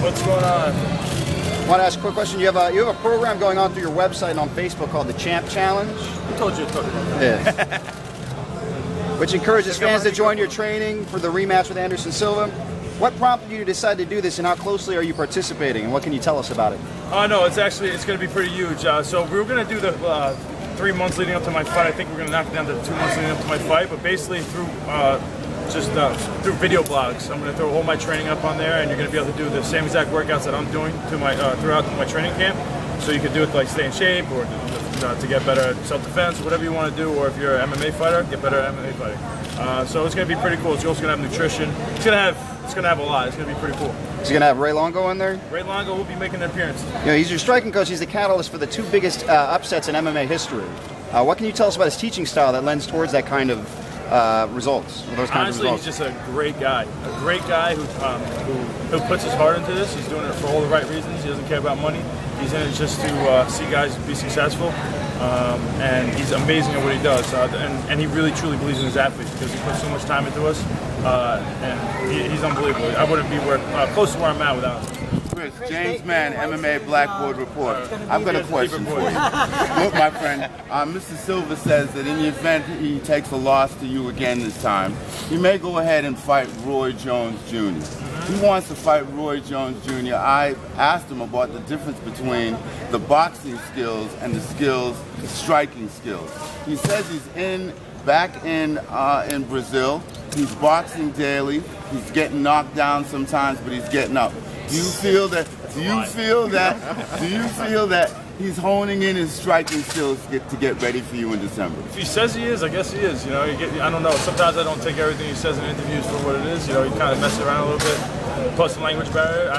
What's going on? I want to ask a quick question. You have a program going on through your website and on Facebook called the Champ Challenge. Who told you to talk about that? Yeah. Which encourages fans to join your training for the rematch with Anderson Silva. What prompted you to decide to do this, and how closely are you participating, and what can you tell us about it? No, it's going to be pretty huge. So we were going to do the 3 months leading up to my fight. I think we're going to knock it down to 2 months leading up to my fight, but basically through through video blogs. I'm going to throw all my training up on there, and you're going to be able to do the same exact workouts that I'm doing to my throughout my training camp. So you can do it to stay in shape, or to get better at self-defense, or whatever you want to do. Or if you're an MMA fighter, get better at MMA fighting. So it's going to be pretty cool. It's also going to have nutrition. It's going to have a lot. It's going to be pretty cool. Is he going to have Ray Longo in there? Ray Longo will be making an appearance. He's your striking coach. He's the catalyst for the 2 biggest upsets in MMA history. What can you tell us about his teaching style that lends towards that kind of results? Honestly, he's just a great guy. A great guy who puts his heart into this. He's doing it for all the right reasons. He doesn't care about money. He's in it just to see guys be successful. And he's amazing at what he does. And he really, truly believes in his athletes because he puts so much time into us. And he's unbelievable. I wouldn't be close to where I'm at without him. Chris, James Mann, MMA Blackboard Report. I've got a question for you. Look, my friend, Mr. Silva says that in the event he takes a loss to you again this time, he may go ahead and fight Roy Jones Jr. He wants to fight Roy Jones Jr. I asked him about the difference between the boxing skills and the striking skills. He says he's back in Brazil. He's boxing daily. He's getting knocked down sometimes, but he's getting up. Do you feel that he's honing in his striking skills to get ready for you in December? If he says he is, I guess he is. I don't know. Sometimes I don't take everything he says in interviews for what it is. He kind of messes around a little bit. Plus the language barrier.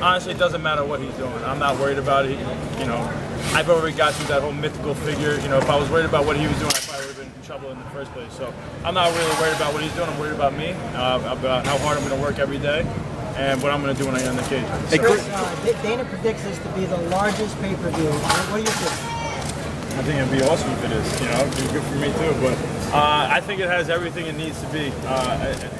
Honestly, it doesn't matter what he's doing. I'm not worried about it. I've already got through that whole mythical figure. If I was worried about what he was doing, I probably would have been in trouble in the first place. So I'm not really worried about what he's doing. I'm worried about me, about how hard I'm going to work every day, and what I'm going to do when I get in the cage. Hey, Chris, Dana predicts this to be the largest pay-per-view. What do you think? I think it'd be awesome if it is. It'd be good for me too. But I think it has everything it needs to be.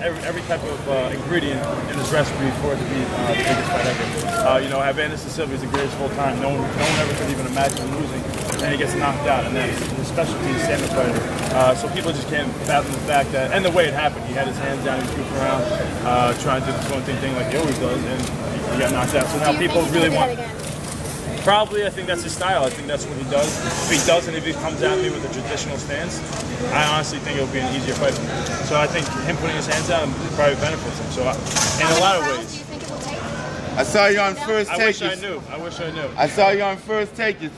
Every type of ingredient in this recipe for it to be the biggest fight ever. Have Anderson Silva is the greatest of all time. No one ever could even imagine him losing. And he gets knocked out, and then his specialty is stand-up fighter. So people just can't fathom the fact that, and the way it happened. He had his hands down, he was goofing around, trying to do the one thing like he always does, and he got knocked out. So now people really want. Probably, I think that's his style. I think that's what he does. If he doesn't, if he comes at me with a traditional stance, I honestly think it'll be an easier fight for me. So I think him putting his hands out probably benefits him. So in a lot of ways. I saw you on First Take. I wish I knew. I saw you on First Take. Should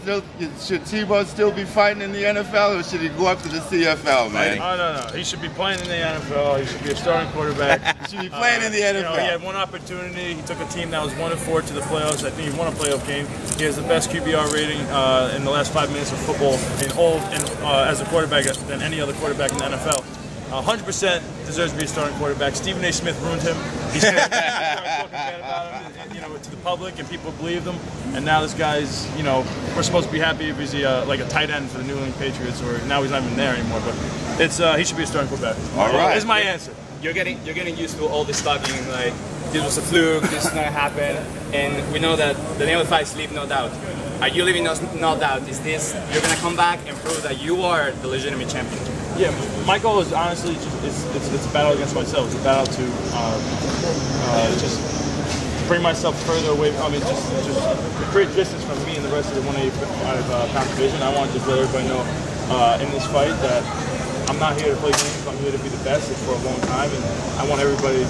Tebow still be fighting in the NFL, or should he go up to the CFL, man? Oh, no. He should be playing in the NFL. He should be a starting quarterback. He should be playing in the NFL. He had one opportunity. He took a team that was 1-4 to the playoffs. I think he won a playoff game. He has the best QBR rating in the last 5 minutes of football as a quarterback than any other quarterback in the NFL. 100% deserves to be a starting quarterback. Stephen A. Smith ruined him. He started talking bad about him, to the public, and people believed him. And now this guy's, we're supposed to be happy if he's like a tight end for the New England Patriots, or now he's not even there anymore. But he should be a starting quarterback. All right, that's my answer. You're getting used to all this stuff being like, this was a fluke, this is not gonna happen, and we know that the name of the fight is Leave No Doubt. Are you leaving no doubt? Is this you're gonna come back and prove that you are the legitimate champion? Yeah, my goal is honestly it's a battle against myself. It's a battle to just bring myself further away. Just create distance from me and the rest of the 185-pound division. I want to just let everybody know in this fight that I'm not here to play games. I'm here to be the best for a long time, and I want everybody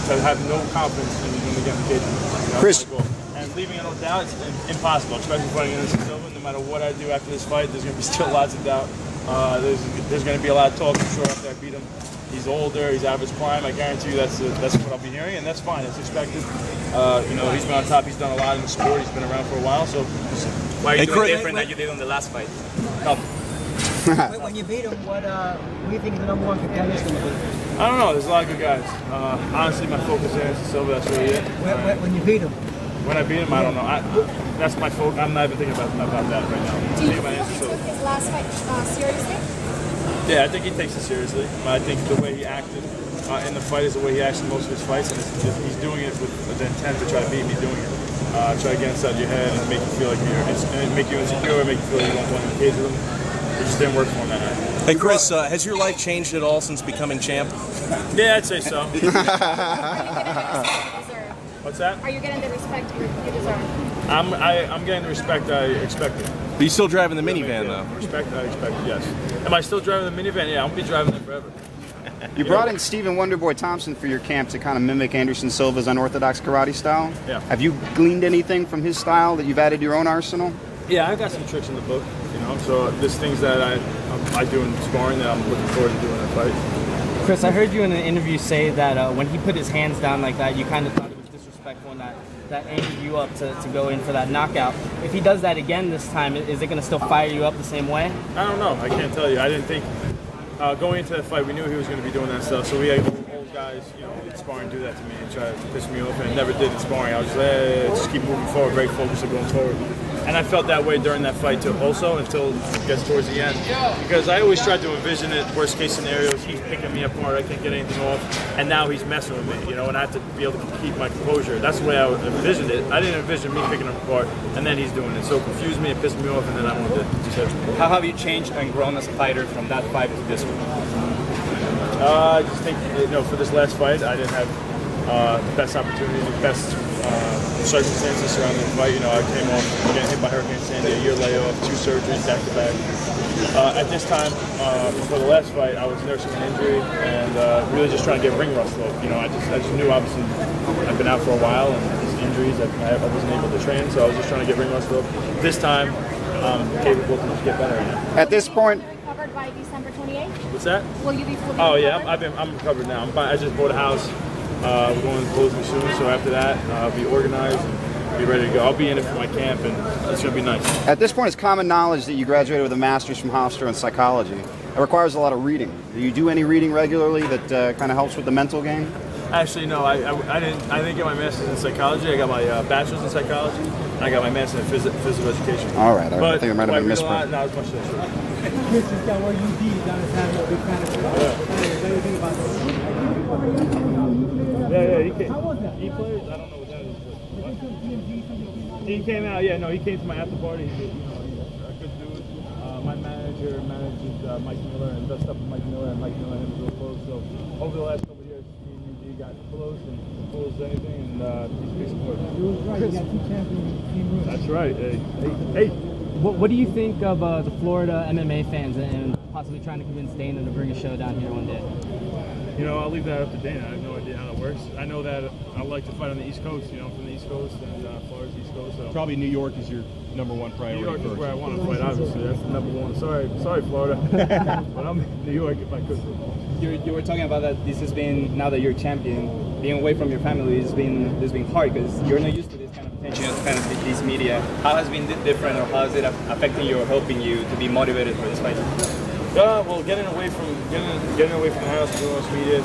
to have no confidence in me getting the cage. Chris. And leaving it no doubt, it's impossible, especially fighting Anderson Silva. No matter what I do after this fight, there's going to be still lots of doubt. There's going to be a lot of talk, I'm sure, after I beat him. He's older, he's out of his prime. I guarantee you that's what I'll be hearing, and that's fine. It's expected. He's been on top. He's done a lot in the sport. He's been around for a while. So, why are you doing different than you did on the last fight? When you beat him, what do you think the number 1 contender is going to be? I don't know. There's a lot of good guys. Honestly, my focus is Silva. That's really it. When you beat him? When I beat him, I don't know. That's my focus. I'm not even thinking about that right now. Do you think he took his last fight seriously? Yeah, I think he takes it seriously. I think the way he acted in the fight is the way he acts in most of his fights, and he's doing it with the intent to try to beat me doing it. Try to get inside your head and make you feel like make you insecure, make you feel like you won't want to engage with him. It just didn't work for him that night. Hey Chris, has your life changed at all since becoming champ? Yeah, I'd say so. What's that? Are you getting the respect you deserve? I'm getting the respect I expected. But you still driving the minivan though? Respect I expected, yes. Am I still driving the minivan? Yeah, I'm gonna be driving it forever. You brought in Stephen Wonderboy Thompson for your camp to kind of mimic Anderson Silva's unorthodox karate style. Yeah. Have you gleaned anything from his style that you've added to your own arsenal? Yeah, I've got some tricks in the book, you know. So there's things that I do in sparring that I'm looking forward to doing in a fight. Chris, I heard you in an interview say that when he put his hands down like that, you kind of thought it was disrespectful and that angered you up to go in for that knockout. If he does that again this time, is it going to still fire you up the same way? I don't know. I can't tell you. I didn't think going into the fight, we knew he was going to be doing that stuff. So we had old guys, you know, in sparring do that to me and try to piss me off, and it never did in sparring. I was like, hey, just keep moving forward, very focused on going forward. And I felt that way during that fight too, also until it gets towards the end. Because I always tried to envision it, worst case scenarios, he's picking me apart, I can't get anything off, and now he's messing with me, you know, and I have to be able to keep my composure. That's the way I envisioned it. I didn't envision me picking him apart, and then he's doing it. So it confused me and pissed me off, and then I wanted to just hit him. How have you changed and grown as a fighter from that fight to this one? I just think, you know, for this last fight, I didn't have the best opportunity, the best circumstances surrounding the fight. You know, I came off getting hit by Hurricane Sandy, a year layoff, 2 surgeries back to back. At this time, before the last fight, I was nursing an injury and really just trying to get ring rust off. You know, I just knew obviously I've been out for a while and these injuries, I wasn't able to train, so I was just trying to get ring rust off. This time, I'm capable to just get better right now. At this point, Covered by December 28th? What's that? Will you be fully Oh yeah, recovered? I'm recovered now. I just bought a house. We're going to close me soon, so after that, I'll be organized and be ready to go. I'll be in it for my camp, and it's going to be nice. at this point, it's common knowledge that you graduated with a master's from Hofstra in psychology. It requires a lot of reading. Do you do any reading regularly that kind of helps with the mental game? Actually, no, I didn't get my master's in psychology. I got my bachelor's in psychology, and I got my master's in physical education. All right, I But think I might have been do I read a lot? misprint. Not as much as I should. Chris has got where UD down his hand, a big fan of it. What do you think about this? Yeah, he came. How was that? He played. I don't know what that is. But he came out. Yeah, no, he came to my after party. He's a good dude. My manager manages Mike Miller and does stuff with Mike Miller, and Mike Miller and him is real close. So over the last couple of years, me and UD got close and close to anything, and he's a big supporter. You was right. You got 2 champions in the team room. That's right. Hey. What do you think of the Florida MMA fans and possibly trying to convince Dana to bring a show down here one day? You know, I'll leave that up to Dana. I have no idea how it works. I know that I like to fight on the East Coast. You know, I'm from the East Coast, and Florida's East Coast. So Probably New York is your #1 priority. New York is first. where I want to fight. Obviously, that's the #1. Sorry, Florida, but I'm in New York if I could. You were talking about that this has been, now that you're champion, being away from your family has been hard because you're not used to this kind of attention, kind of this media. How has it been different, or how is it affecting you or helping you to be motivated for this fight? Well, getting away from the house, doing this media,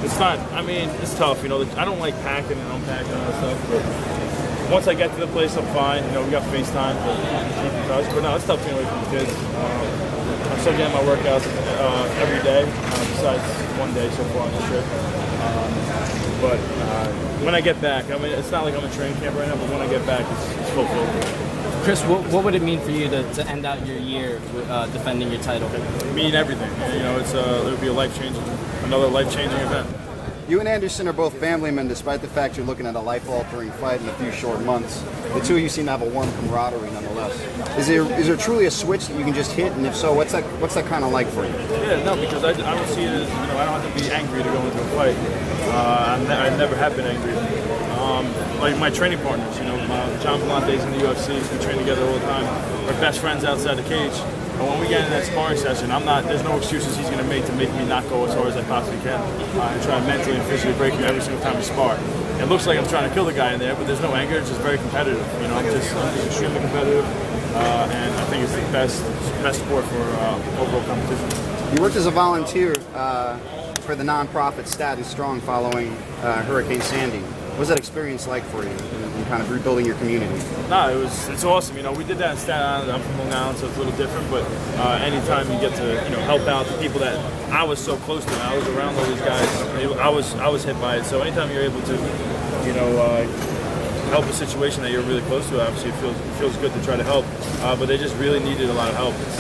it's not. I mean, it's tough. You know, I don't like packing and unpacking and all that stuff. But once I get to the place, I'm fine. You know, we got FaceTime to keep in touch. But no, it's tough being away from the kids. I'm still getting my workouts every day, besides one day so far on the trip. But when I get back, I mean, it's not like I'm in training camp right now, but when I get back, it's full focus. Chris, what would it mean for you to end out your year defending your title? It mean everything. You know, it'll be another life-changing event. You and Anderson are both family men, despite the fact you're looking at a life-altering fight in a few short months. The two of you seem to have a warm camaraderie, nonetheless. Is there truly a switch that you can just hit? And if so, what's that kind of like for you? Yeah, no, because I don't see it as, you know, I don't have to be angry to go into a fight. I never have been angry. Like my training partners, you know, John Volante's in the UFC, we train together all the time. We're best friends outside the cage. But when we get in that sparring session, there's no excuses he's going to make me not go as hard as I possibly can. And try to mentally and physically break you every single time we spar. It looks like I'm trying to kill the guy in there, but there's no anger, it's just very competitive. You know, I'm just extremely competitive, and I think it's the best sport for overall competition. You worked as a volunteer for the nonprofit Status Strong following Hurricane Sandy. What was that experience like for you in kind of rebuilding your community? No, it's awesome. You know, we did that in Staten Island. I'm from Long Island, so it's a little different. But anytime you get to help out the people that I was so close to, I was around all these guys. I was hit by it. So anytime you're able to, help a situation that you're really close to, obviously it feels good to try to help. But they just really needed a lot of help. It's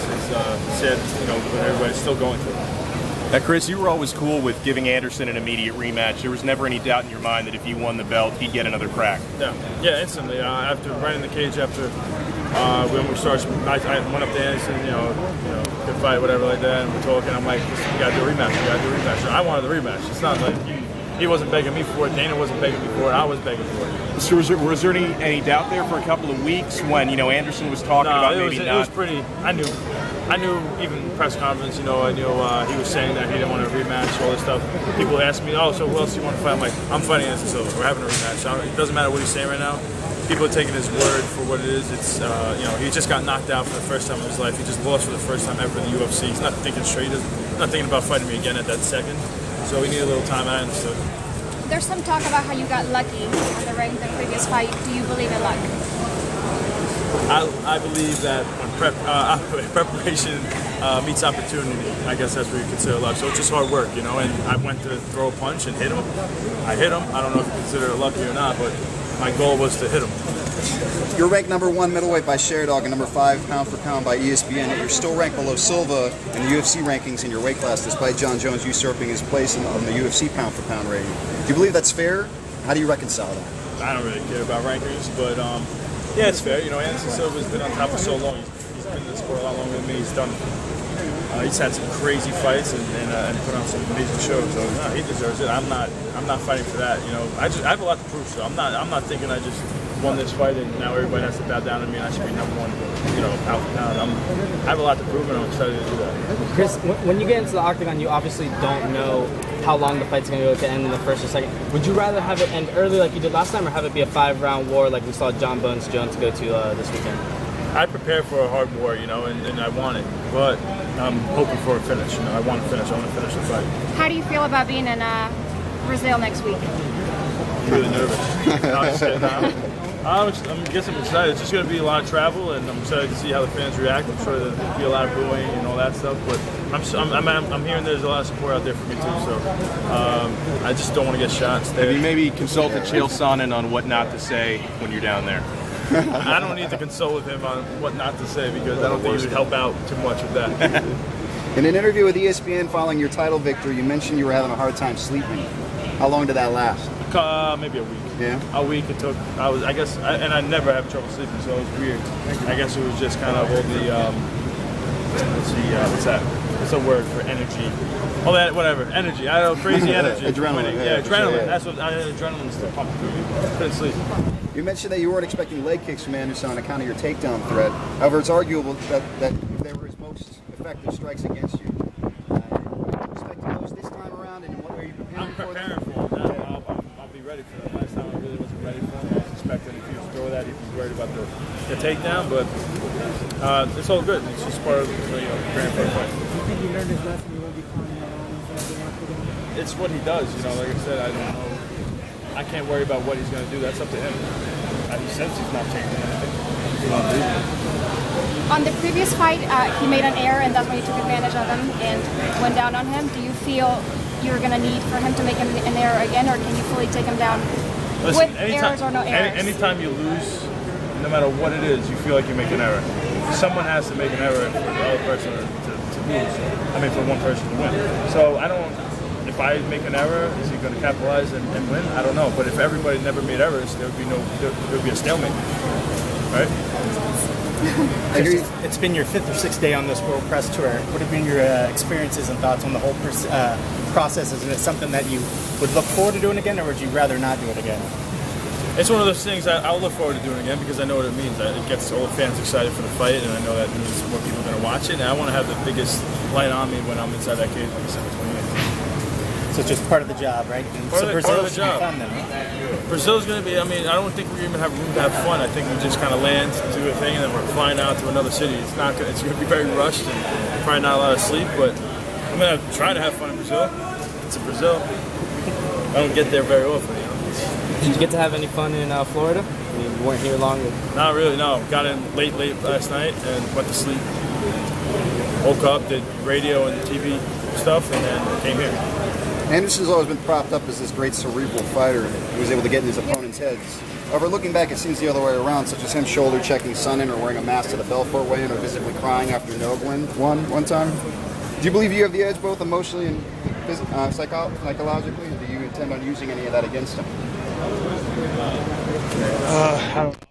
sad, when everybody's still going through it. Now, Chris, you were always cool with giving Anderson an immediate rematch. There was never any doubt in your mind that if he won the belt, he'd get another crack. Yeah, instantly. Right in the cage after when we started, I went up to Anderson, good fight, whatever like that, and we're talking. I'm like, we got to do a rematch. I wanted the rematch. It's not like he wasn't begging me for it. Dana wasn't begging me for it. I was begging for it. So was there any doubt there for a couple of weeks when Anderson was talking about maybe not? It was pretty. I knew even press conference. I knew he was saying that he didn't want a rematch, all this stuff. People ask me, so who else do you want to fight? I'm like, I'm fighting Anderson Silva. We're having a rematch. It doesn't matter what he's saying right now. People are taking his word for what it is. It's he just got knocked out for the first time in his life. He just lost for the first time ever in the UFC. He's not thinking straight. He's not thinking about fighting me again at that second. So we need a little time. I understood. There's some talk about how you got lucky in the ring the previous fight. Do you believe in luck? I believe that when preparation meets opportunity, I guess that's what you consider luck. So it's just hard work, and I went to throw a punch and hit him. I hit him. I don't know if you consider it lucky or not, but my goal was to hit him. You're ranked number 1 middleweight by Sherdog and number 5 pound for pound by ESPN. You're still ranked below Silva in the UFC rankings in your weight class, despite John Jones usurping his place in the UFC pound for pound rating. Do you believe that's fair? How do you reconcile that? I don't really care about rankings, but yeah, it's fair. Anderson Silva's been on top for so long. He's been in the sport a lot longer than me. He's had some crazy fights and put on some amazing shows. So no, he deserves it. I'm not fighting for that. I have a lot to prove. So I'm not thinking I just won this fight and now everybody has to bow down to me and I should be number 1, pound for pound. I have a lot to prove and I'm excited to do that. Chris, when you get into the octagon, you obviously don't know how long the fight's going to go to end in the first or second. Would you rather have it end early like you did last time or have it be a 5-round war like we saw John Bones Jones go to this weekend? I prepared for a hard war, and I want it, but I'm hoping for a finish. I want to finish. I want to finish the fight. How do you feel about being in Brazil next week? I'm really nervous. I guess I'm excited. It's just going to be a lot of travel, and I'm excited to see how the fans react. I'm sure there'll be a lot of booing and all that stuff, but I'm hearing there's a lot of support out there for me too. So I just don't want to get shot. Have you maybe consulted Chael Sonnen on what not to say when you're down there? I don't need to consult with him on what not to say because I don't think he would help out too much with that. In an interview with ESPN following your title victory, you mentioned you were having a hard time sleeping. How long did that last? Maybe a week. Yeah. A week it took. And I never have trouble sleeping, so it was weird. I guess it was just kind of all the what's that? What's the word for energy? All that, whatever, energy. I don't know, crazy energy. Adrenaline. Yeah, adrenaline. Sure, yeah. That's what adrenaline's still pumping through me. Couldn't sleep. You mentioned that you weren't expecting leg kicks from Anderson on account of your takedown threat. However, it's arguable that they were his most effective strikes against you. Expecting those this time around, and what are you preparing for? I'm preparing for them. I'll be ready for them. Last time I really wasn't ready for them. I was expecting if he was throw that, he'd be worried about the takedown, but it's all good. It's just part of preparing for the fight. Do you think you learned his lesson? You won't be calling your own? It's what he does. Like I said, I don't know. I can't worry about what he's going to do. That's up to him. He says he's not changing anything. On the previous fight, he made an error, and that's when you took advantage of him and went down on him. Do you feel you're going to need for him to make an error again, or can you fully take him down with errors or no errors? Anytime you lose, no matter what it is, you feel like you make an error. Someone has to make an error for the other person to lose. For one person to win. So I don't. If I make an error, is he going to capitalize and win? I don't know. But if everybody never made errors, there would be a stalemate, right? It's been your 5th or 6th day on this World Press Tour. What have been your experiences and thoughts on the whole process? Is it something that you would look forward to doing again, or would you rather not do it again? It's one of those things I'll look forward to doing again because I know what it means. It gets all the fans excited for the fight, and I know that means more people are going to watch it. And I want to have the biggest light on me when I'm inside that cage on December 28th. So it's just part of the job, right? And part of the job. Be fun then, right? Brazil's going to be, I don't think we even have room to have fun. I think we just kind of land, do a thing, and then we're flying out to another city. It's going to be very rushed and probably not a lot of sleep, but I'm going to try to have fun in Brazil. It's in Brazil. I don't get there very often, Did you get to have any fun in Florida? I mean, you weren't here long. Not really, no. Got in late last night and went to sleep. Woke up, did radio and TV stuff, and then came here. Anderson's always been propped up as this great cerebral fighter who was able to get in his opponent's heads. However, looking back, it seems the other way around, such as him shoulder checking Sonnen or wearing a mask to the Belfort weigh-in or visibly crying after Nog won one time. Do you believe you have the edge both emotionally and psychologically, or do you intend on using any of that against him? I don't know.